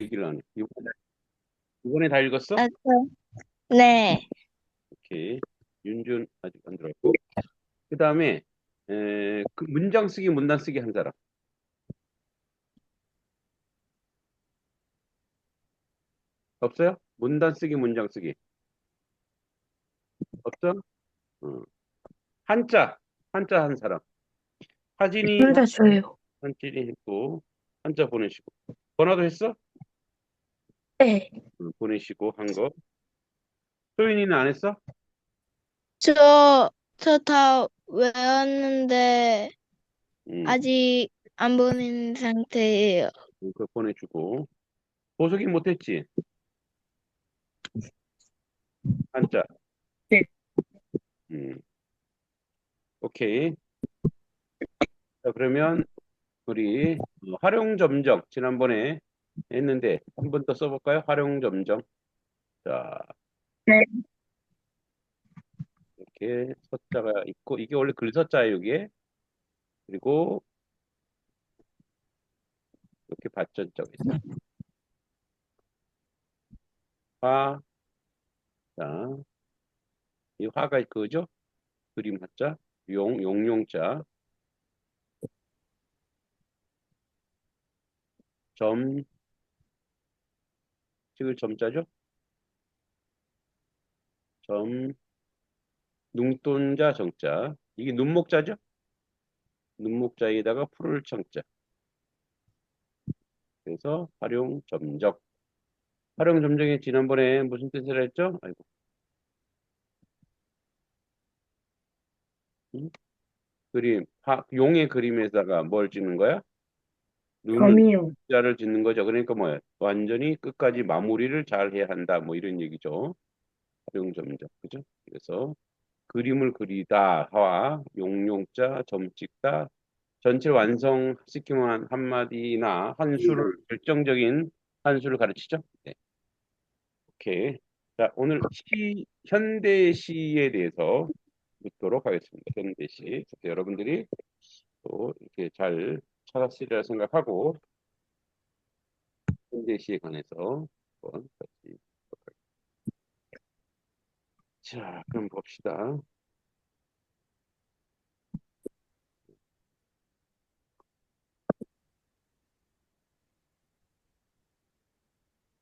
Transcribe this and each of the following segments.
얘기를 안 해. 이번에 다 읽었어? 아, 네. 오케이. 윤준 아직 안 들어갔고. 그 다음에 그 문장 쓰기, 문단 쓰기 한 사람. 없어요? 문단 쓰기, 문장 쓰기. 없어? 어. 한자. 한자 한 사람. 하진이 혼자 줘요. 한진이 했고 한자 보내시고. 번화도 했어? 네. 보내시고 한 거. 소윤이는 안 했어? 저 다 외웠는데, 응. 아직 안 보낸 상태예요. 그거 보내주고. 보석이 못했지? 한자. 네. 음. 오케이. 자, 그러면 우리 활용점정 지난번에 했는데 한 번 더 써볼까요? 활용점정. 자, 네. 이렇게 서자가 있고 이게 원래 글서자예요, 이게. 그리고 이렇게 받전자가 있어요. 화, 자, 이 화가 그거죠? 그림 화자, 용용자, 점, 찍을 점자죠? 점, 눈동자 정자. 이게 눈목자죠? 눈목자에다가 풀을 청자. 그래서 활용점정. 활용점정이 지난번에 무슨 뜻을 했죠? 아이고. 음? 그림, 용의 그림에다가 뭘 찍는 거야? 눈을, 점이요. 자를 짓는 거죠. 그러니까 뭐야? 완전히 끝까지 마무리를 잘 해야 한다. 뭐 이런 얘기죠. 활용점정. 그죠? 그래서 그림을 그리다, 화, 용용자, 점 찍다, 전체 완성시키면 한마디나 한 수를, 결정적인 한 수를 가르치죠. 네. 오케이. 자, 오늘 현대시에 대해서 묻도록 하겠습니다. 현대시. 그래서 여러분들이 또 이렇게 잘 찾았으리라 생각하고, 현대시에 관해서 한번 같이 보도록 하겠습니다. 자, 그럼 봅시다.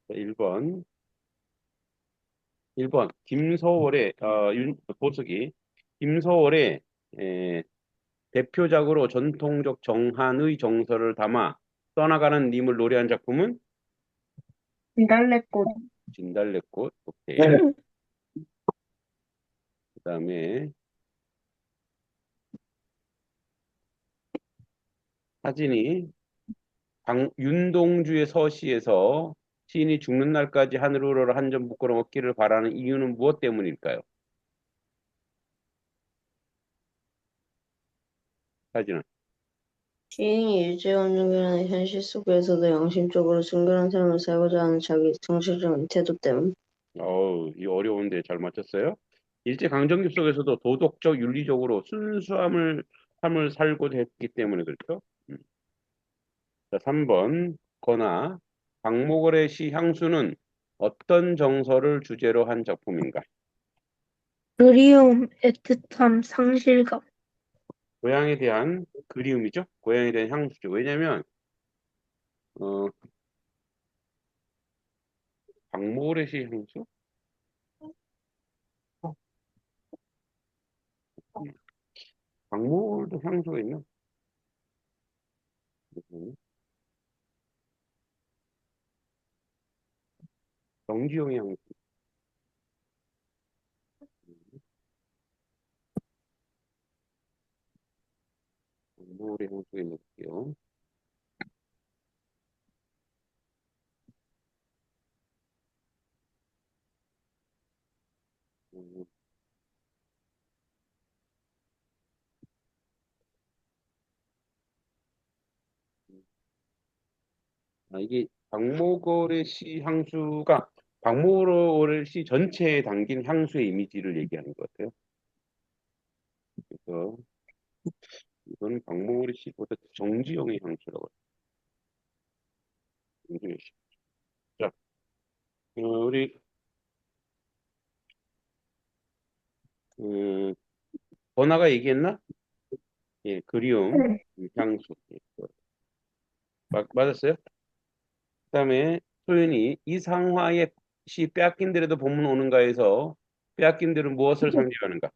자, 1번. 1번. 김서월의, 보석이, 김서월의 대표작으로 전통적 정한의 정서를 담아 떠나가는 님을 노래한 작품은 달래꽃. 진달래꽃. 오케이. 그다음에 사진이 윤동주의 서시에서 시인이 죽는 날까지 하늘으로 한 점 부끄럼 없기를 바라는 이유는 무엇 때문일까요? 사진은 시인이 일제감정이라는 현실 속에서도 양심적으로 순결한 삶을 살고자 하는 자기 정신적인 태도 때문. 이 어려운데 잘 맞췄어요. 일제 강점기 속에서도 도덕적 윤리적으로 순수함을 삶을 살고자 했기 때문에 그렇죠. 음. 자, 3번 거나 박목월의 시 향수는 어떤 정서를 주제로 한 작품인가? 그리움, 애틋함, 상실감. 고향에 대한 그리움이죠. 고향에 대한 향수죠. 왜냐하면 어, 박목월의 시 향수? 음, 박목월도 향수가 있나? 음, 정지용의 향수. 박목월의 향수가 있는 게요. 음, 이게 박목월의 시 향수가 박목월의 시 전체에 담긴 향수의 이미지를 얘기하는 것 같아요. 그래서 이거는 박목월의 시보다 정지용의 향수라고 해요. 정지용 시. 우리 음, 번화가 얘기했나? 예, 그리움, 네. 향수. 예, 맞았어요? 그다음에 소연이 이 상화의 시 빼앗긴 대로도 본문 오는가에서 빼앗긴 대로 무엇을 상징하는가?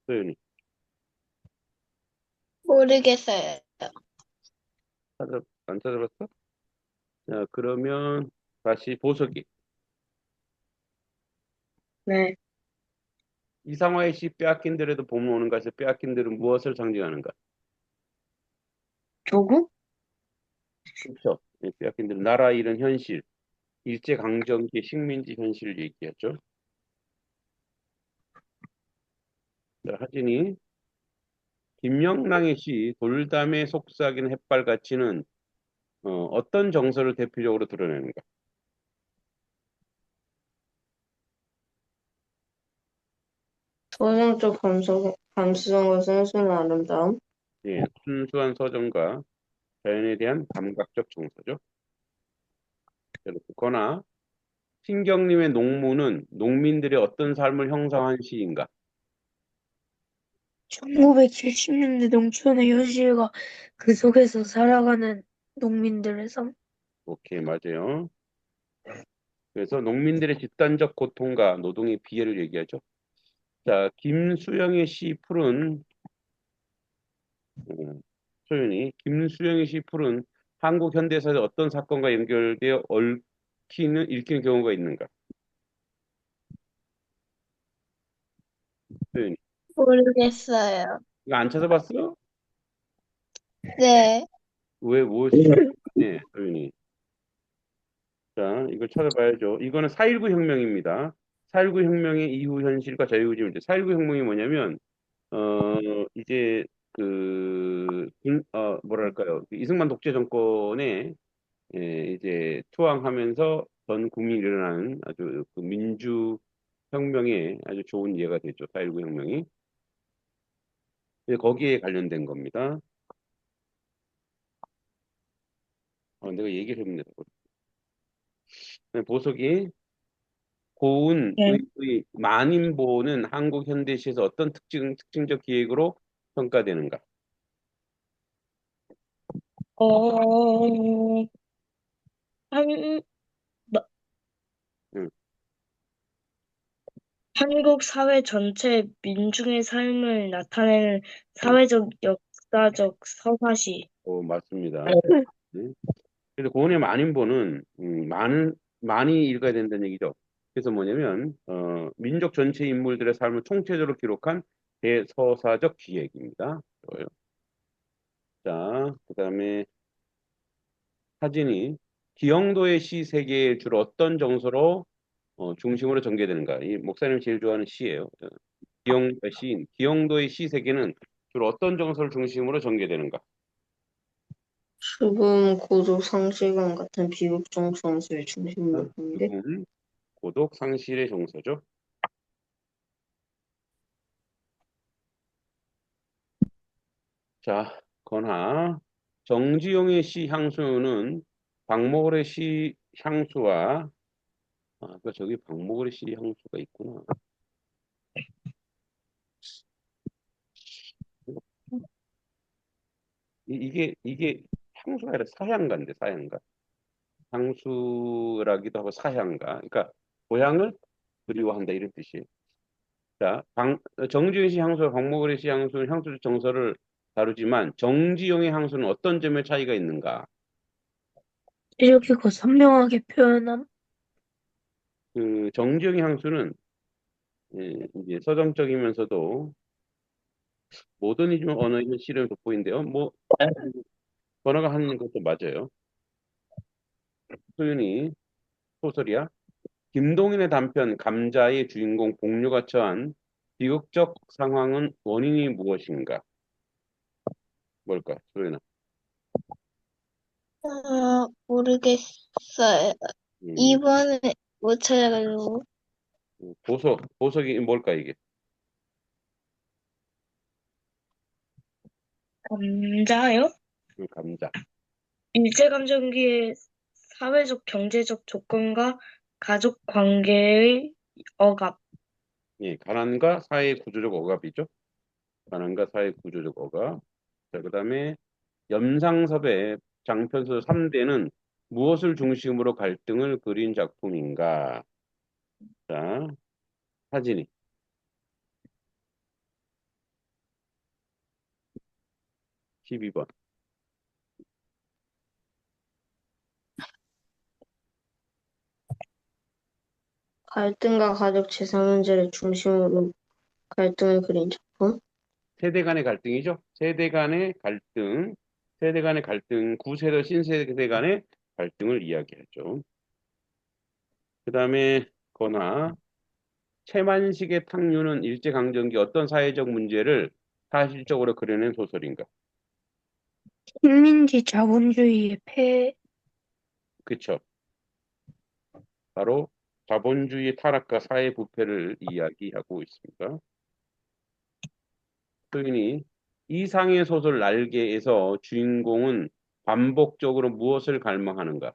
소연이 모르겠어요. 안 찾아봤어? 자, 그러면 다시 보석이 네. 이 상화의 시 빼앗긴 대로도 본문 오는가에서 빼앗긴 대로 무엇을 상징하는가? 조국? 그렇죠. 예, 빼앗긴 대로 나라 잃은 현실, 일제강점기 식민지 현실을 얘기하죠. 자, 하진이 김영랑의 시 돌담에 속삭이는 햇발같이는 어떤 정서를 대표적으로 드러내는가? 서정적 감수성과 sensu한 아름다움. 예, 순수한 서정과 자연에 대한 감각적 정서죠. 그렇거나 신경림의 농무는 농민들의 어떤 삶을 형성한 시인가? 1970년대 농촌의 현실과 그 속에서 살아가는 농민들의 삶. 오케이, 맞아요. 그래서 농민들의 집단적 고통과 노동의 비애를 얘기하죠. 자, 김수영의 시 풀은 소연이 김수영의 시 풀은 한국 현대사의 어떤 사건과 연결되어 읽히는 경우가 있는가? 소연이 모르겠어요. 이거 안 찾아봤어? 네. 왜 무엇이 네, 소연이 자, 이걸 찾아봐야죠. 이거는 4.19 혁명입니다. 4.19 혁명의 이후 현실과 자유주의인데 4.19 혁명이 뭐냐면 어 이제 뭐랄까요? 그 이승만 독재 정권에 이제 투항하면서 전 국민이 일어나는 아주 그 민주 혁명의 아주 좋은 예가 되죠. 4.19 혁명이. 거기에 관련된 겁니다. 내가 얘기를 했는데 보석이 네. 고운의 만인보는 한국 현대시에서 어떤 특징적 기획으로 평가되는가? 어, 한, 뭐, 응. 한국 사회 전체 민중의 삶을 나타내는 네. 사회적, 역사적 서사시. 맞습니다. 네. 그래서 고운의 만인보는 많이 읽어야 된다는 얘기죠. 그래서 뭐냐면 민족 전체 인물들의 삶을 총체적으로 기록한 대서사적 기획입니다. 좋아요. 자, 그다음에 사진이 기영도의 시 세계에 주로 어떤 정서로 중심으로 전개되는가? 이 목사님 제일 좋아하는 시예요. 시인 기영도의 시 세계는 주로 어떤 정서를 중심으로 전개되는가? 죽음, 고독, 상실감 같은 비극적 정서의 중심으로 보는데 죽음, 고독, 상실의 정서죠. 자, 건하 정지용의 시 향수는 박목월의 시 향수와 저기 박목월의 시 향수가 있구나. 이게 향수가 아니라 사향가인데 사향가. 향수라기도 하고 사향가. 그러니까 고향을 그리워한다 이런 뜻이에요. 자, 정지용 씨 향수와 박목월의 씨 향수는 향수적 정서를 다루지만 정지용의 향수는 어떤 점에 차이가 있는가? 이렇게 선명하게 표현함. 그 정지용의 향수는 이제 서정적이면서도 모더니즘 언어의 현실을 돋보인데요. 뭐 번화가 하는 것도 맞아요. 소윤이 소설이야. 김동인의 단편 감자의 주인공 복류가 처한 비극적 상황은 원인이 무엇인가? 뭘까? 소윤아. 모르겠어요. 음, 2번에 못 찾아가지고. 보석이 뭘까 이게? 감자요? 감자. 일제감정기의 사회적 경제적 조건과 가족 관계의 억압. 예, 가난과 사회 구조적 억압이죠. 가난과 사회 구조적 억압. 자, 그다음에 염상섭의 장편서 3대는 무엇을 중심으로 갈등을 그린 작품인가? 자, 사진이 12번. 갈등과 가족 재산 문제를 중심으로 갈등을 그린 작품. 세대 간의 갈등이죠. 세대 간의 갈등, 구세대, 신세대 간의 갈등을 이야기하죠. 그 다음에 거나 채만식의 탕류는 일제강점기 어떤 사회적 문제를 사실적으로 그려낸 소설인가? 식민지 자본주의의 폐해. 그쵸. 바로 자본주의 타락과 사회 부패를 이야기하고 있습니다. 소윤이 이상의 소설 날개에서 주인공은 반복적으로 무엇을 갈망하는가?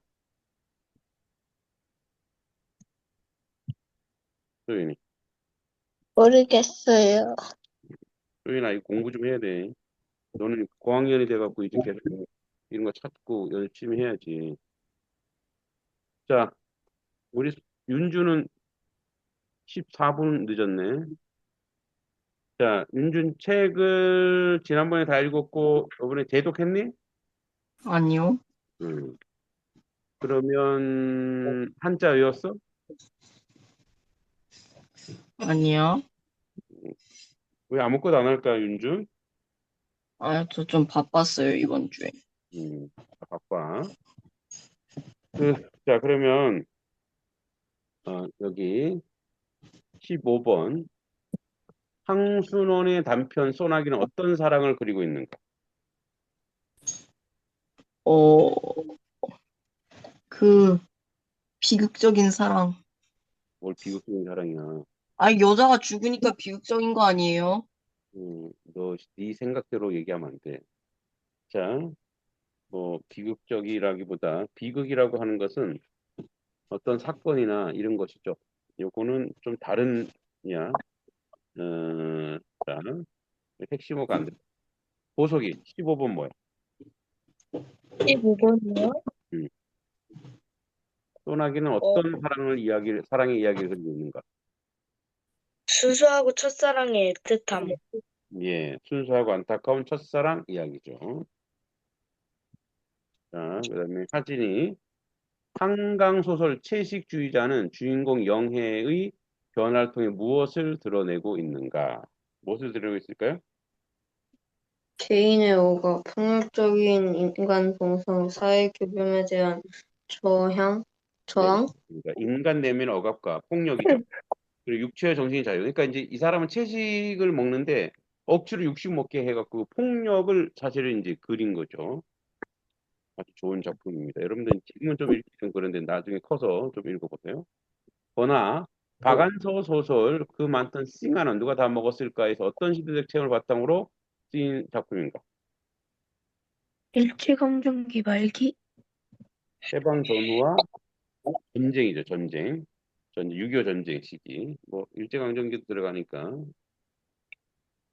소윤이. 모르겠어요. 소윤아, 이거 공부 좀 해야 돼. 너는 고학년이 돼갖고 이제 계속 이런 거 찾고 열심히 해야지. 자, 우리 윤주는 14분 늦었네. 자, 윤준 책을 지난번에 다 읽었고, 이번에 대독했니? 아니요, 음. 그러면 한자 외웠어? 아니요. 왜 아무것도 안 할까, 윤준? 아, 저 좀 바빴어요, 이번 주에. 음, 바빠. 자, 그러면, 여기 15번. 황순원의 단편 소나기는 어떤 사랑을 그리고 있는가? 어, 그, 비극적인 사랑. 뭘 비극적인 사랑이야. 아, 여자가 죽으니까 비극적인 거 아니에요? 네 생각대로 얘기하면 안 돼. 자, 뭐, 비극적이라기보다, 비극이라고 하는 것은 어떤 사건이나 이런 것이죠. 요거는 좀 다른, 야, 자, 핵심어가 안 돼. 보석이 15번 뭐야? 15번이요. 음. 소나기는 어떤 사랑의 이야기를 그리고 있는가? 수수하고 첫사랑의 애틋함. 예, 순수하고 안타까운 첫사랑 이야기죠. 자, 그다음에 하진이 한강 소설 채식주의자는 주인공 영혜의 변화를 통해 무엇을 드러내고 있는가? 무엇을 드러내고 있을까요? 개인의 오가 폭력적인 인간 동성, 사회 규범에 대한 저항, 네, 저항? 그러니까 인간 내면의 억압과 폭력이죠. 그리고 육체와 정신의 자유. 그러니까 이제 이 사람은 채식을 먹는데 억지로 육식 먹게 해갖고 폭력을 사실은 이제 그린 거죠. 아주 좋은 작품입니다. 여러분들 지금은 좀 읽기 좀 그런데 나중에 커서 좀 읽어보세요. 거나 박안서 소설 그 많던 싱하는 누가 다 먹었을까에서 어떤 시대적 체험을 바탕으로 쓰인 작품인가? 일제감정기 말기. 해방 전후와 전쟁이죠. 전쟁. 6.25 전쟁 시기. 뭐 일제강점기도 들어가니까.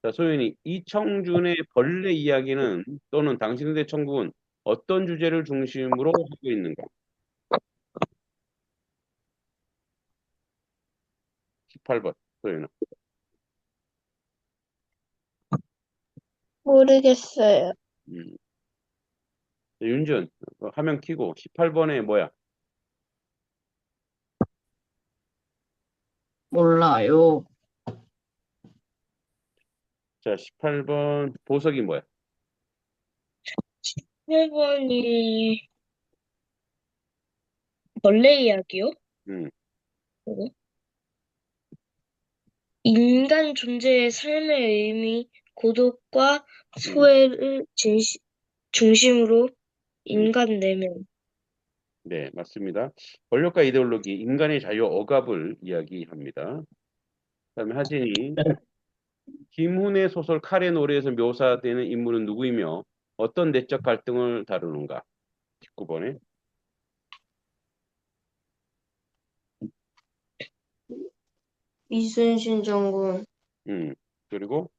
자, 소연이 이청준의 벌레 이야기는 또는 당신들의 천국은 어떤 주제를 중심으로 하고 있는가? 18번. 소연아. 모르겠어요. 음. 윤준 화면 켜고 18번에 뭐야? 몰라요. 자, 18번 보석이 뭐야? 1번이 벌레 이야기요? 음, 그리고 인간 존재의 삶의 의미, 고독과 음, 소외를 중심으로 음. 인간 내면. 네, 맞습니다. 권력과 이데올로기, 인간의 자유 억압을 이야기합니다. 그다음에 하진이 김훈의 소설 칼의 노래에서 묘사되는 인물은 누구이며 어떤 내적 갈등을 다루는가? 19번에. 이순신 장군 그리고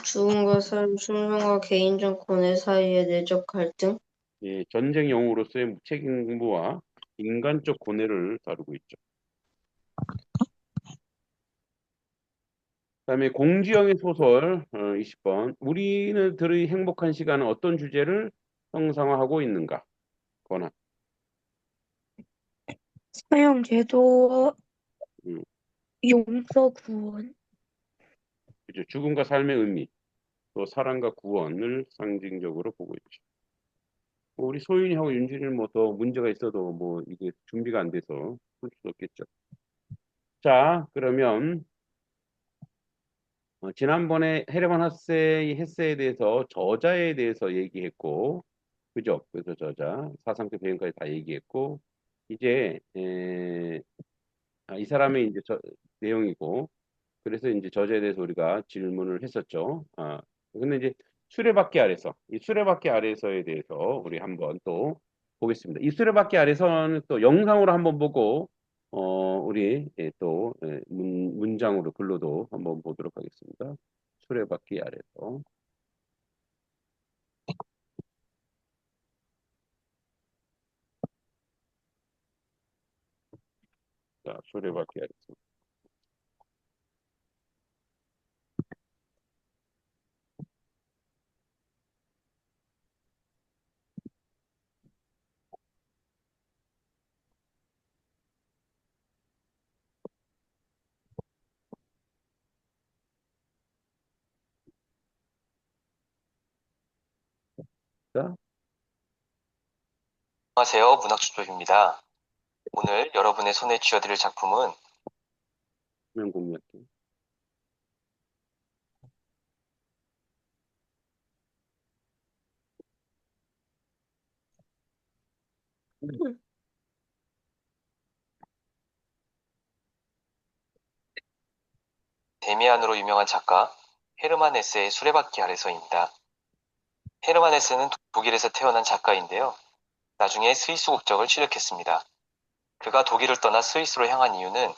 죽음과 삶, 충성과 개인 정권의 사이의 내적 갈등, 이 전쟁 영웅으로서의 무책임무와 인간적 고뇌를 다루고 있죠. 그다음에 공지영의 소설 20번. 우리들의 행복한 시간은 어떤 주제를 형상화하고 있는가? 거나. 사형제도, 음, 용서 구원. 그죠. 죽음과 삶의 의미, 또 사랑과 구원을 상징적으로 보고 있죠. 뭐 우리 소윤이하고 윤준이는 뭐 더 문제가 있어도 뭐 이게 준비가 안 돼서 풀 수 없겠죠. 자, 그러면 지난번에 헤르만 하세의 헤세에 대해서 저자에 대해서 얘기했고, 그죠? 그래서 저자, 사상적 배경까지 다 얘기했고, 이제 이 사람의 이제 내용이고, 그래서 이제 저자에 대해서 우리가 질문을 했었죠. 근데 이제 수레바퀴 아래서, 이 수레바퀴 아래서에 대해서 우리 한번 또 보겠습니다. 이 수레바퀴 아래서는 또 영상으로 한번 보고, 우리 또 문장으로 글로도 한번 보도록 하겠습니다. 수레바퀴 아래서. 자, 수레바퀴 아래서. 자, 안녕하세요. 문학주조입니다. 오늘 여러분의 손에 쥐어드릴 작품은 화면 공유할게요. 데미안으로 유명한 작가 헤르만 헤세의 수레바퀴 아래서입니다. 헤르만 헤세는 독일에서 태어난 작가인데요. 나중에 스위스 국적을 취득했습니다. 그가 독일을 떠나 스위스로 향한 이유는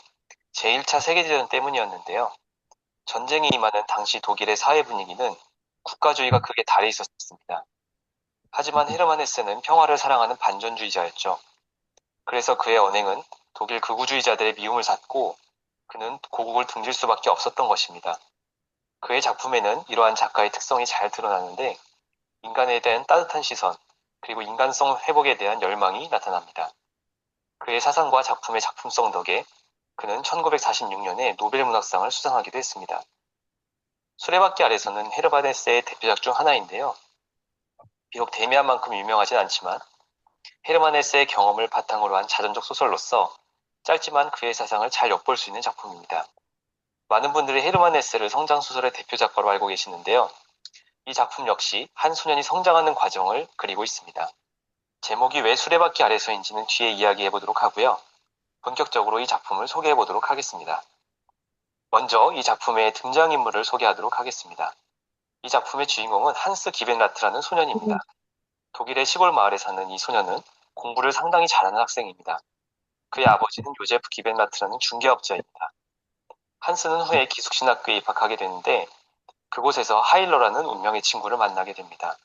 제1차 세계대전 때문이었는데요. 전쟁이 임하는 당시 독일의 사회 분위기는 국가주의가 크게 달해 있었습니다. 하지만 헤르만 헤세는 평화를 사랑하는 반전주의자였죠. 그래서 그의 언행은 독일 극우주의자들의 미움을 샀고 그는 고국을 등질 수밖에 없었던 것입니다. 그의 작품에는 이러한 작가의 특성이 잘 드러나는데 인간에 대한 따뜻한 시선 그리고 인간성 회복에 대한 열망이 나타납니다. 그의 사상과 작품의 작품성 덕에 그는 1946년에 노벨문학상을 수상하기도 했습니다. 수레바퀴 아래서는 헤르만 헤세의 대표작 중 하나인데요. 비록 데미안만큼 유명하진 않지만 헤르만 헤세의 경험을 바탕으로 한 자전적 소설로서 짧지만 그의 사상을 잘 엿볼 수 있는 작품입니다. 많은 분들이 헤르만 헤세를 성장소설의 대표 작가로 알고 계시는데요. 이 작품 역시 한 소년이 성장하는 과정을 그리고 있습니다. 제목이 왜 수레바퀴 아래서인지는 뒤에 이야기해 보도록 하고요. 본격적으로 이 작품을 소개해 보도록 하겠습니다. 먼저 이 작품의 등장인물을 소개하도록 하겠습니다. 이 작품의 주인공은 한스 기벤라트라는 소년입니다. 독일의 시골 마을에 사는 이 소년은 공부를 상당히 잘하는 학생입니다. 그의 아버지는 요제프 기벤라트라는 중개업자입니다. 한스는 후에 기숙신학교에 입학하게 되는데 그곳에서 하일러라는 운명의 친구를 만나게 됩니다.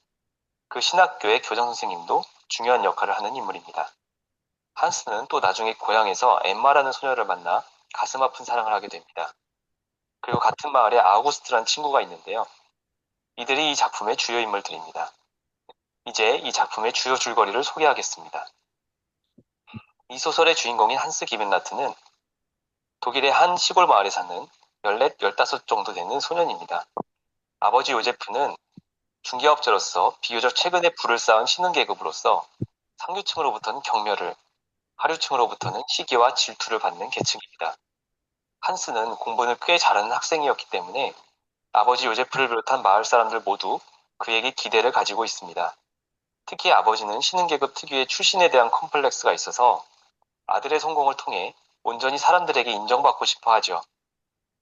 그 신학교의 교장선생님도 중요한 역할을 하는 인물입니다. 한스는 또 나중에 고향에서 엠마라는 소녀를 만나 가슴 아픈 사랑을 하게 됩니다. 그리고 같은 마을에 아우구스트라는 친구가 있는데요. 이들이 이 작품의 주요 인물들입니다. 이제 이 작품의 주요 줄거리를 소개하겠습니다. 이 소설의 주인공인 한스 기벤라트는 독일의 한 시골 마을에 사는 14, 15 정도 되는 소년입니다. 아버지 요제프는 중개업자로서 비교적 최근에 부를 쌓은 신흥계급으로서 상류층으로부터는 경멸을, 하류층으로부터는 시기와 질투를 받는 계층입니다. 한스는 공부는 꽤 잘하는 학생이었기 때문에 아버지 요제프를 비롯한 마을 사람들 모두 그에게 기대를 가지고 있습니다. 특히 아버지는 신흥계급 특유의 출신에 대한 컴플렉스가 있어서 아들의 성공을 통해 온전히 사람들에게 인정받고 싶어 하죠.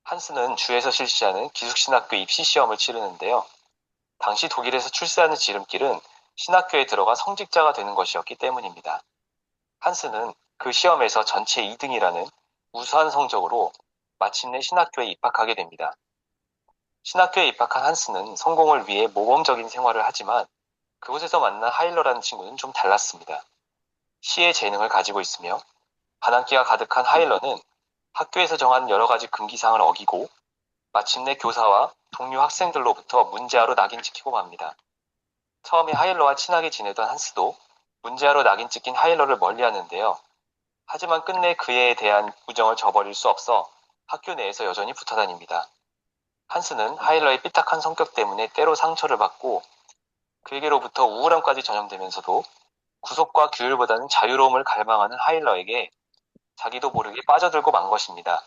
한스는 주에서 실시하는 기숙신학교 입시 시험을 치르는데요. 당시 독일에서 출세하는 지름길은 신학교에 들어가 성직자가 되는 것이었기 때문입니다. 한스는 그 시험에서 전체 2등이라는 우수한 성적으로 마침내 신학교에 입학하게 됩니다. 신학교에 입학한 한스는 성공을 위해 모범적인 생활을 하지만 그곳에서 만난 하일러라는 친구는 좀 달랐습니다. 시의 재능을 가지고 있으며 반항기가 가득한 하일러는 학교에서 정한 여러 가지 금기사항을 어기고 마침내 교사와 동료 학생들로부터 문제아로 낙인 찍히고 맙니다. 처음에 하일러와 친하게 지내던 한스도 문제아로 낙인 찍힌 하일러를 멀리하는데요. 하지만 끝내 그에 대한 우정을 저버릴 수 없어 학교 내에서 여전히 붙어다닙니다. 한스는 하일러의 삐딱한 성격 때문에 때로 상처를 받고 그에게로부터 우울함까지 전염되면서도 구속과 규율보다는 자유로움을 갈망하는 하일러에게 자기도 모르게 빠져들고 만 것입니다.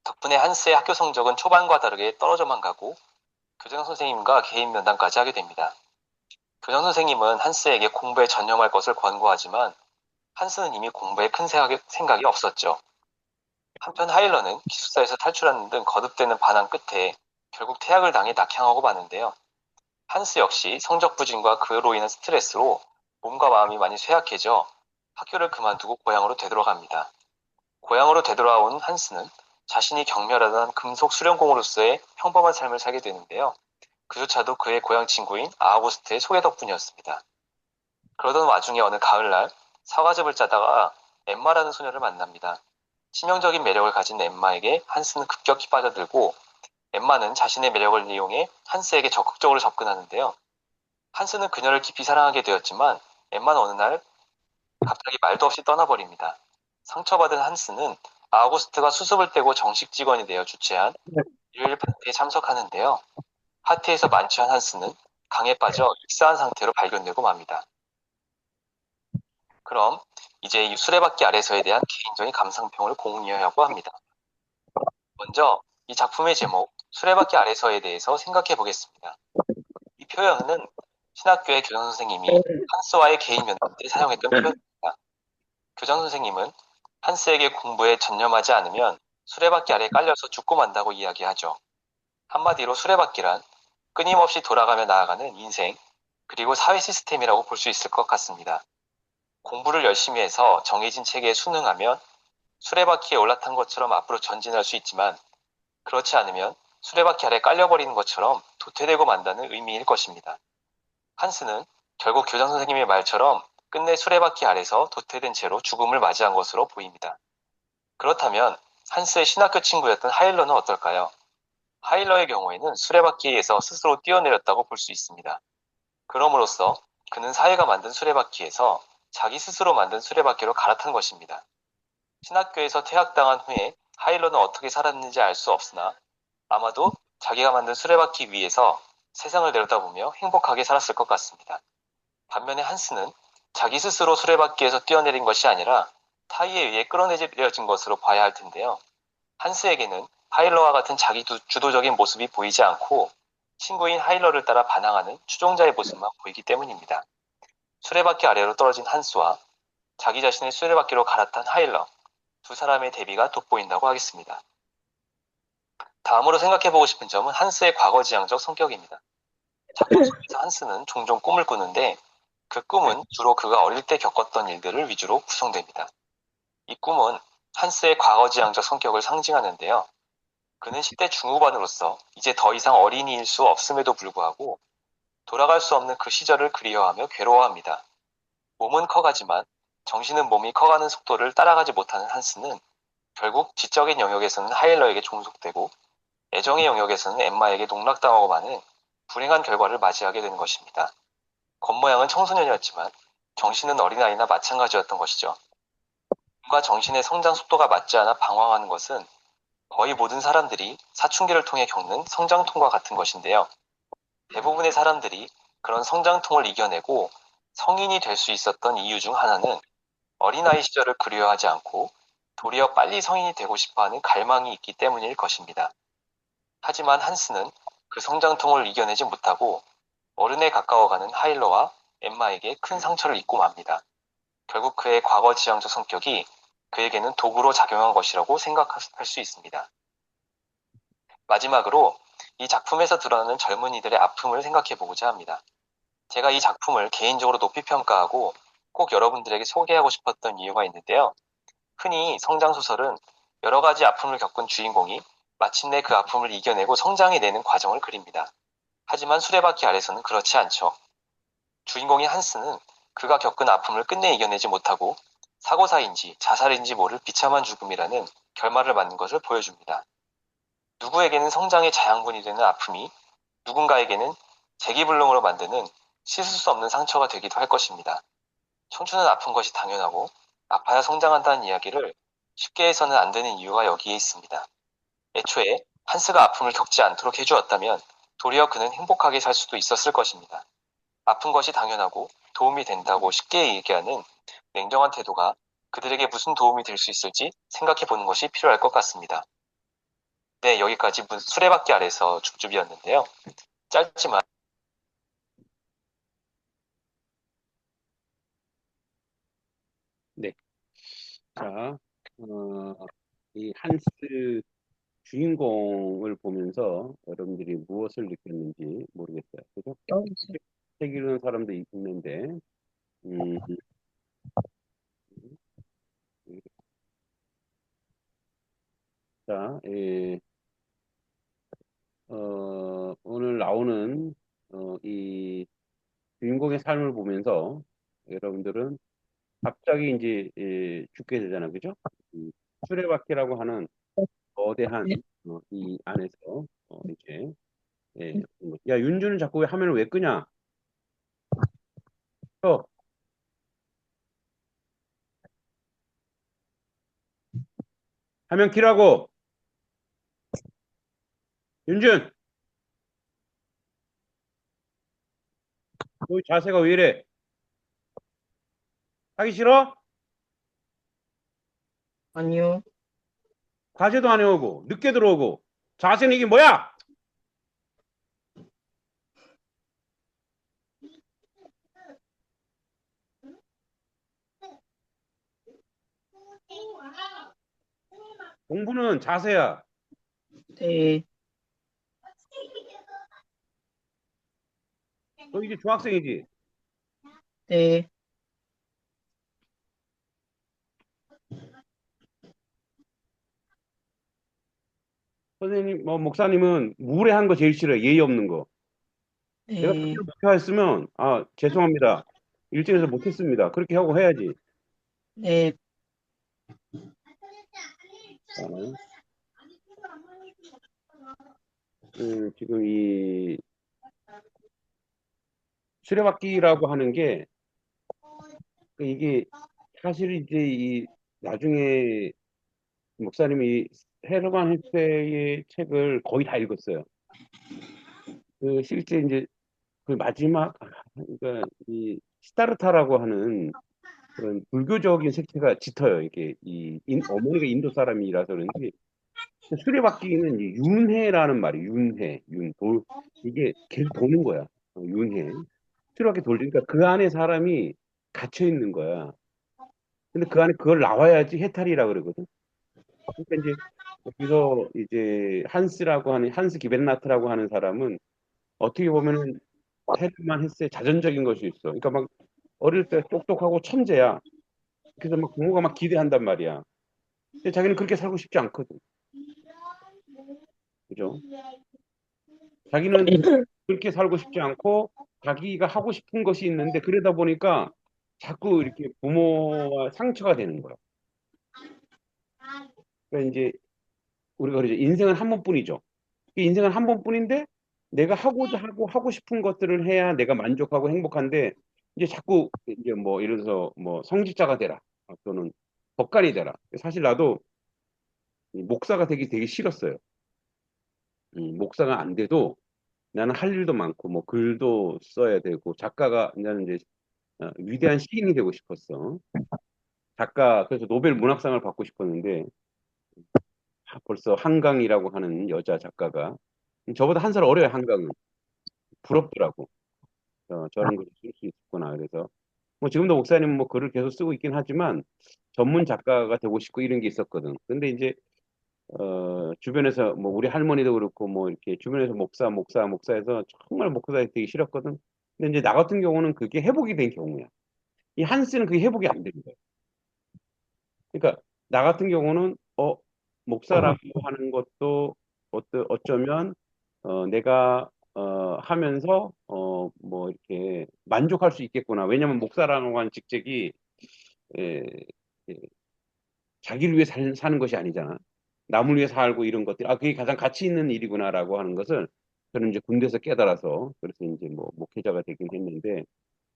덕분에 한스의 학교 성적은 초반과 다르게 떨어져만 가고 교장 선생님과 개인 면담까지 하게 됩니다. 교장 선생님은 한스에게 공부에 전념할 것을 권고하지만 한스는 이미 공부에 큰 생각이 없었죠. 한편 하일러는 기숙사에서 탈출하는 등 거듭되는 반항 끝에 결국 퇴학을 당해 낙향하고 마는데요. 한스 역시 성적 부진과 그로 인한 스트레스로 몸과 마음이 많이 쇠약해져 학교를 그만두고 고향으로 되돌아갑니다. 고향으로 되돌아온 한스는 자신이 경멸하던 금속 수련공으로서의 평범한 삶을 살게 되는데요. 그조차도 그의 고향 친구인 아우구스트의 소개 덕분이었습니다. 그러던 와중에 어느 가을날 사과즙을 짜다가 엠마라는 소녀를 만납니다. 치명적인 매력을 가진 엠마에게 한스는 급격히 빠져들고 엠마는 자신의 매력을 이용해 한스에게 적극적으로 접근하는데요. 한스는 그녀를 깊이 사랑하게 되었지만 엠마는 어느 날 갑자기 말도 없이 떠나버립니다. 상처받은 한스는 아우구스트가 수습을 떼고 정식 직원이 되어 주최한 일요일 파티에 참석하는데요. 파티에서 만취한 한스는 강에 빠져 익사한 상태로 발견되고 맙니다. 그럼 이제 이 수레바퀴 아래서에 대한 개인적인 감상평을 공유하려고 합니다. 먼저 이 작품의 제목 수레바퀴 아래서에 대해서 생각해 보겠습니다. 이 표현은 신학교의 교장 선생님이 한스와의 개인 면담 때 사용했던 표현입니다. 교장 선생님은 한스에게 공부에 전념하지 않으면 수레바퀴 아래에 깔려서 죽고 만다고 이야기하죠. 한마디로 수레바퀴란 끊임없이 돌아가며 나아가는 인생, 그리고 사회 시스템이라고 볼 수 있을 것 같습니다. 공부를 열심히 해서 정해진 체계에 순응하면 수레바퀴에 올라탄 것처럼 앞으로 전진할 수 있지만 그렇지 않으면 수레바퀴 아래 깔려버리는 것처럼 도태되고 만다는 의미일 것입니다. 한스는 결국 교장 선생님의 말처럼 끝내 수레바퀴 아래서 도태된 채로 죽음을 맞이한 것으로 보입니다. 그렇다면 한스의 신학교 친구였던 하일러는 어떨까요? 하일러의 경우에는 수레바퀴에서 스스로 뛰어내렸다고 볼 수 있습니다. 그럼으로써 그는 사회가 만든 수레바퀴에서 자기 스스로 만든 수레바퀴로 갈아탄 것입니다. 신학교에서 퇴학당한 후에 하일러는 어떻게 살았는지 알 수 없으나 아마도 자기가 만든 수레바퀴 위에서 세상을 내려다보며 행복하게 살았을 것 같습니다. 반면에 한스는 자기 스스로 수레바퀴에서 뛰어내린 것이 아니라 타이에 의해 끌어내려진 것으로 봐야 할 텐데요. 한스에게는 하일러와 같은 자기 주도적인 모습이 보이지 않고 친구인 하일러를 따라 반항하는 추종자의 모습만 보이기 때문입니다. 수레바퀴 아래로 떨어진 한스와 자기 자신의 수레바퀴로 갈아탄 하일러, 두 사람의 대비가 돋보인다고 하겠습니다. 다음으로 생각해보고 싶은 점은 한스의 과거지향적 성격입니다. 작품 속에서 한스는 종종 꿈을 꾸는데 그 꿈은 주로 그가 어릴 때 겪었던 일들을 위주로 구성됩니다. 이 꿈은 한스의 과거지향적 성격을 상징하는데요. 그는 10대 중후반으로서 이제 더 이상 어린이일 수 없음에도 불구하고 돌아갈 수 없는 그 시절을 그리워하며 괴로워합니다. 몸은 커가지만 정신은 몸이 커가는 속도를 따라가지 못하는 한스는 결국 지적인 영역에서는 하일러에게 종속되고 애정의 영역에서는 엠마에게 농락당하고 마는 불행한 결과를 맞이하게 되는 것입니다. 겉모양은 청소년이었지만 정신은 어린아이나 마찬가지였던 것이죠. 몸과 정신의 성장 속도가 맞지 않아 방황하는 것은 거의 모든 사람들이 사춘기를 통해 겪는 성장통과 같은 것인데요. 대부분의 사람들이 그런 성장통을 이겨내고 성인이 될 수 있었던 이유 중 하나는 어린아이 시절을 그리워하지 않고 도리어 빨리 성인이 되고 싶어하는 갈망이 있기 때문일 것입니다. 하지만 한스는 그 성장통을 이겨내지 못하고 어른에 가까워가는 하일러와 엠마에게 큰 상처를 입고 맙니다. 결국 그의 과거지향적 성격이 그에게는 도구로 작용한 것이라고 생각할 수 있습니다. 마지막으로 이 작품에서 드러나는 젊은이들의 아픔을 생각해 보고자 합니다. 제가 이 작품을 개인적으로 높이 평가하고 꼭 여러분들에게 소개하고 싶었던 이유가 있는데요. 흔히 성장소설은 여러 가지 아픔을 겪은 주인공이 마침내 그 아픔을 이겨내고 성장해내는 과정을 그립니다. 하지만 수레바퀴 아래서는 그렇지 않죠. 주인공인 한스는 그가 겪은 아픔을 끝내 이겨내지 못하고 사고사인지 자살인지 모를 비참한 죽음이라는 결말을 맞는 것을 보여줍니다. 누구에게는 성장의 자양분이 되는 아픔이 누군가에게는 재기불능으로 만드는 씻을 수 없는 상처가 되기도 할 것입니다. 청춘은 아픈 것이 당연하고 아파야 성장한다는 이야기를 쉽게 해서는 안 되는 이유가 여기에 있습니다. 애초에 한스가 아픔을 겪지 않도록 해주었다면 도리어 그는 행복하게 살 수도 있었을 것입니다. 아픈 것이 당연하고 도움이 된다고 쉽게 얘기하는 냉정한 태도가 그들에게 무슨 도움이 될 수 있을지 생각해 보는 것이 필요할 것 같습니다. 네, 여기까지 수레바퀴 아래서 줍줍이었는데요. 짧지만 네. 자, 이 한스 주인공을 보면서 여러분들이 무엇을 느꼈는지 모르겠어요. 그죠? 책 읽는 사람도 있는데, 음, 자, 오늘 나오는 이 주인공의 삶을 보면서 여러분들은 갑자기 이제 죽게 되잖아, 그죠? 이 수레바퀴라고 하는 거대한 네. 이 안에서 이제 야 윤주는 자꾸 왜 화면을 왜 끄냐? 어, 화면 키라고. 윤준, 너 자세가 왜 이래? 하기 싫어? 아니요. 과제도 안 해오고 늦게 들어오고 자세는 이게 뭐야? 공부는 자세야. 네. 너 이제 중학생이지? 네. 선생님, 뭐 목사님은 무례한 거 제일 싫어요. 예의 없는 거. 내가 네. 특별 목표했으면 죄송합니다. 일정에서 못했습니다. 그렇게 하고 해야지. 네. 어, 지금 이 수레바퀴라고 하는 게 이게 사실 이제 이 나중에 목사님이 헤르만 헤세의 책을 거의 다 읽었어요. 그 실제 이제 그 마지막 그러니까 이 시타르타라고 하는 그런 불교적인 색채가 짙어요. 이게 어머니가 인도 사람이라서 그런지 수레바퀴는 이 윤회라는 말이 윤회, 이게 계속 도는 거야. 윤회. 수레바퀴 돌리니까 그 안에 사람이 갇혀 있는 거야. 근데 그 안에 그걸 나와야지 해탈이라 그러거든. 그러니까 이제 여기서 이제 한스 기벤나트라고 하는 사람은 어떻게 보면은 헤르만 헤세의 자전적인 것이 있어. 그러니까 막 어릴 때 똑똑하고 천재야. 그래서 막 부모가 막 기대한단 말이야. 근데 자기는 그렇게 살고 싶지 않거든. 그죠? 자기는 그렇게 살고 싶지 않고 자기가 하고 싶은 것이 있는데 그러다 보니까 자꾸 이렇게 부모와 상처가 되는 거야. 그러니까 이제 우리가 그러죠. 인생은 한 번뿐이죠. 이 인생은 한 번뿐인데 내가 하고자 하고 하고 싶은 것들을 해야 내가 만족하고 행복한데 이제 자꾸 이제 뭐 예를 들어서 뭐 성직자가 되라 또는 법관이 되라. 사실 나도 이 목사가 되기 되게 싫었어요. 목사가 안 돼도 나는 할 일도 많고 뭐 글도 써야 되고 작가가 나는 이제 위대한 시인이 되고 싶었어. 그래서 노벨 문학상을 받고 싶었는데 벌써 한강이라고 하는 여자 작가가 저보다 한 살 어려요. 한강은 부럽더라고. 저런 글을 쓸 수 있구나. 그래서 뭐 지금도 목사님 뭐 글을 계속 쓰고 있긴 하지만 전문 작가가 되고 싶고 이런 게 있었거든. 근데 이제 주변에서 뭐 우리 할머니도 그렇고 뭐 이렇게 주변에서 목사해서 정말 목사 되기 싫었거든. 근데 이제 나 같은 경우는 그게 회복이 된 경우야. 이 한스는 그게 회복이 안 되는 거야. 그러니까 나 같은 경우는 목사라고 하는 것도 어쩌면 내가 하면서 뭐 이렇게 만족할 수 있겠구나. 왜냐면 목사라고 하는 직책이 에, 에, 자기를 위해 사는 것이 아니잖아. 남을 위해 살고 이런 것들, 그게 가장 가치 있는 일이구나라고 하는 것을 저는 이제 군대에서 깨달아서 그래서 이제 뭐 목회자가 되긴 했는데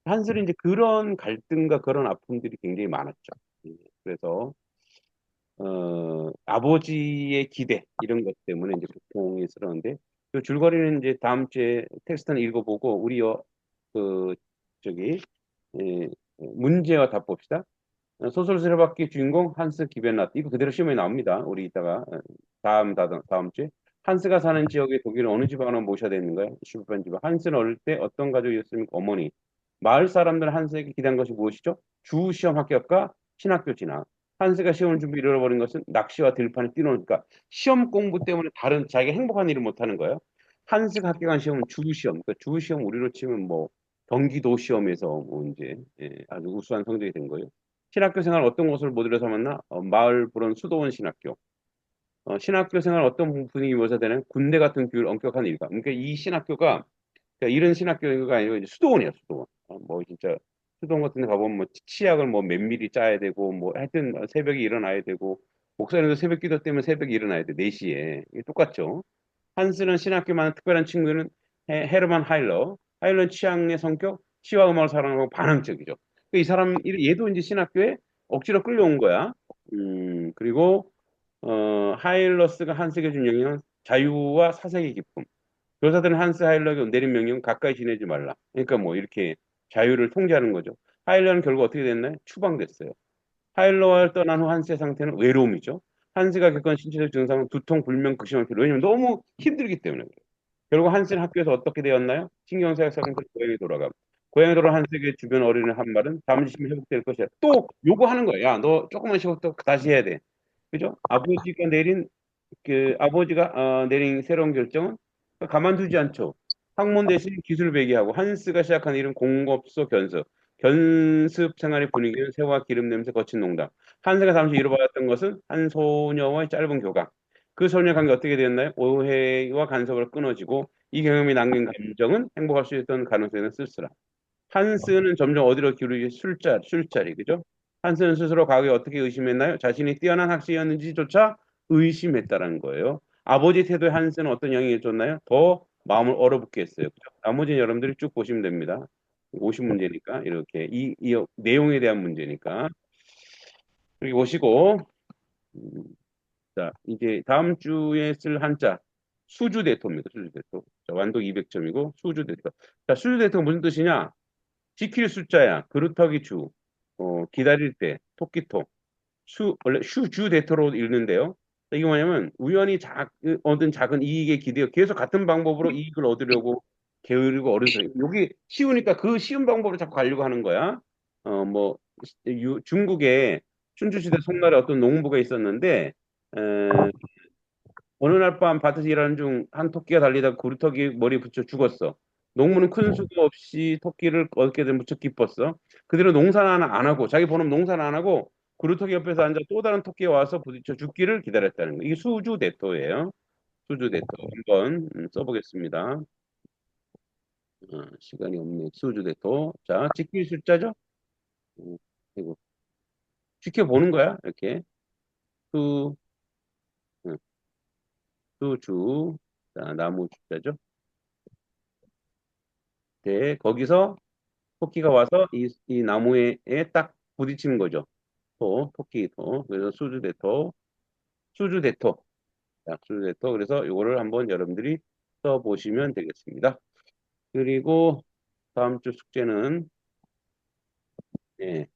한슬은 이제 그런 갈등과 그런 아픔들이 굉장히 많았죠. 그래서 아버지의 기대 이런 것 때문에 이제 고통스러운데 그 줄거리는 이제 다음 주에 텍스트는 읽어보고 우리 그 저기 에, 문제와 답 봅시다. 소설 수레바퀴 주인공 한스 기벤라트 이거 그대로 시험에 나옵니다. 우리 이따가 다음 주에 한스가 사는 지역의 독일은 어느 지방으로 모셔야 되는 거야? 슈퍼반 지방. 한스는 어릴 때 어떤 가족이었습니까? 어머니. 마을 사람들은 한스에게 기대한 것이 무엇이죠? 주 시험 합격과 신학교 진학. 한스가 시험 준비를 잃어버린 것은 낚시와 들판에 뛰노니까 시험 공부 때문에 다른 자기가 행복한 일을 못하는 거예요. 한스가 합격한 시험은 주 시험. 그러니까 주 시험 우리로 치면 뭐 경기도 시험에서 뭐 이제 아주 우수한 성적이 된 거예요. 신학교 생활 어떤 곳을 모델로 삼았나? 마을 부른 수도원 신학교. 신학교 생활 어떤 분위기 묘사되는 군대 같은 규율 엄격한 일감. 그러니까 이 신학교가 그러니까 이런 신학교가 아니고 이제 수도원이야, 수도원. 뭐 진짜 수도원 같은 데 가보면 뭐 치약을 뭐 면밀히 짜야 되고 뭐 하여튼 새벽에 일어나야 되고 목사님도 새벽 기도 때문에 새벽에 일어나야 돼. 4시에. 이게 똑같죠. 한스는 신학교만의 특별한 친구는 헤르만 하일러. 하일러는 취향의 성격, 시와 음악을 사랑하고 반항적이죠. 이 사람, 얘도 이제 신학교에 억지로 끌려온 거야. 그리고, 하일러스가 한스에게 준 영향은 자유와 사색의 기쁨. 교사들은 한스 하일러에게 내린 명령은 가까이 지내지 말라. 그러니까 뭐 이렇게 자유를 통제하는 거죠. 하일러는 결국 어떻게 됐나요? 추방됐어요. 하일러를 떠난 후 한스의 상태는 외로움이죠. 한스가 겪은 신체적 증상은 두통, 불면, 극심한 피로. 왜냐면 너무 힘들기 때문에. 결국 한스는 학교에서 어떻게 되었나요? 신경쇠약 사건으로 고향에 돌아가. 고향에 돌아온 한스에게 주변 어린이는 한 말은 잠시면 회복될 것이야. 또 요구하는 거야. 야, 너 조금만 쉬고 또 다시 해야 돼. 그죠? 아버지가 내린 새로운 결정은 가만두지 않죠. 학문 대신 기술 배기하고 한스가 시작한 일은 공업소 견습. 견습 생활의 분위기는 새와 기름 냄새 거친 농담. 한스가 잠시 잃어버렸던 것은 한 소녀와의 짧은 교감. 그 소녀 관계 어떻게 되었나요? 오해와 간섭을 끊어지고 이 경험이 남긴 감정은 행복할 수 있던 가능성에는 쓸쓸함. 한스는 점점 어디로 기울이지 술자리, 그죠? 한스는 스스로 과거에 어떻게 의심했나요? 자신이 뛰어난 학생이었는지조차 의심했다라는 거예요. 아버지 태도에 한스는 어떤 영향을 줬나요? 더 마음을 얼어붙게 했어요. 그죠? 나머지는 여러분들이 쭉 보시면 됩니다. 50문제니까 이렇게 이 내용에 대한 문제니까 여기 보시고 자 이제 다음 주에 쓸 한자 수주대토입니다. 수주대토. 자, 완독 200점이고 수주대토. 자 수주대토가 무슨 뜻이냐? 지킬 숫자야. 그루터기 주. 기다릴 때. 토끼토. 원래 슈주 대토로 읽는데요. 이게 뭐냐면, 우연히 얻은 작은 이익에 기대어 계속 같은 방법으로 이익을 얻으려고 게으르고 어른스러워. 여기 쉬우니까 그 쉬운 방법으로 자꾸 가려고 하는 거야. 뭐, 중국에 춘추시대 송날에 어떤 농부가 있었는데, 에, 어느 날 밤 밭에서 일하는 중 한 토끼가 달리다가 구루터기 머리에 붙여 죽었어. 농부는 큰 수고 없이 토끼를 얻게 된 무척 기뻤어. 그대로 농사는 하나 안 하고 자기 본업 농사는 안 하고 구루터기 옆에서 앉아 또 다른 토끼가 와서 부딪혀 죽기를 기다렸다는 거. 이게 수주대토예요. 수주대토 한번 써보겠습니다. 시간이 없네. 수주대토. 자, 지킬 숫자죠? 그리고 지켜보는 거야. 이렇게 수, 음, 수주. 자, 나무 숫자죠. 네, 거기서 토끼가 와서 이 나무에 딱 부딪히는 거죠. 토끼, 그래서 수주대토. 자, 수주대토. 그래서 이거를 한번 여러분들이 써보시면 되겠습니다. 그리고 다음 주 숙제는, 예,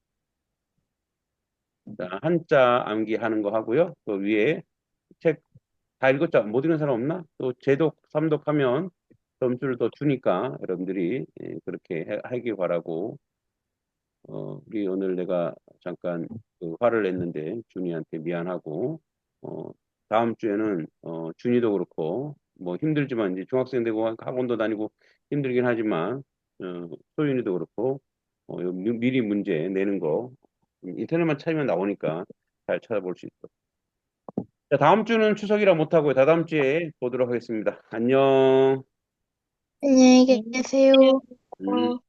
자, 한자 암기하는 거 하고요. 또 위에 책 다 읽었죠? 못 읽은 사람 없나? 또 제독, 삼독하면 점수를 더 주니까 여러분들이 하길 바라고 우리 오늘 내가 잠깐 그 화를 냈는데 준이한테 미안하고 어, 다음 주에는 준이도 그렇고 뭐 힘들지만 이제 중학생 되고 학원도 다니고 힘들긴 하지만 소윤이도 그렇고, 미리 문제 내는 거, 인터넷만 찾으면 나오니까 잘 찾아볼 수 있어. 자, 다음 주는 추석이라 못하고요. 다다음 주에 보도록 하겠습니다. 안녕. 안녕히 계세요. 음.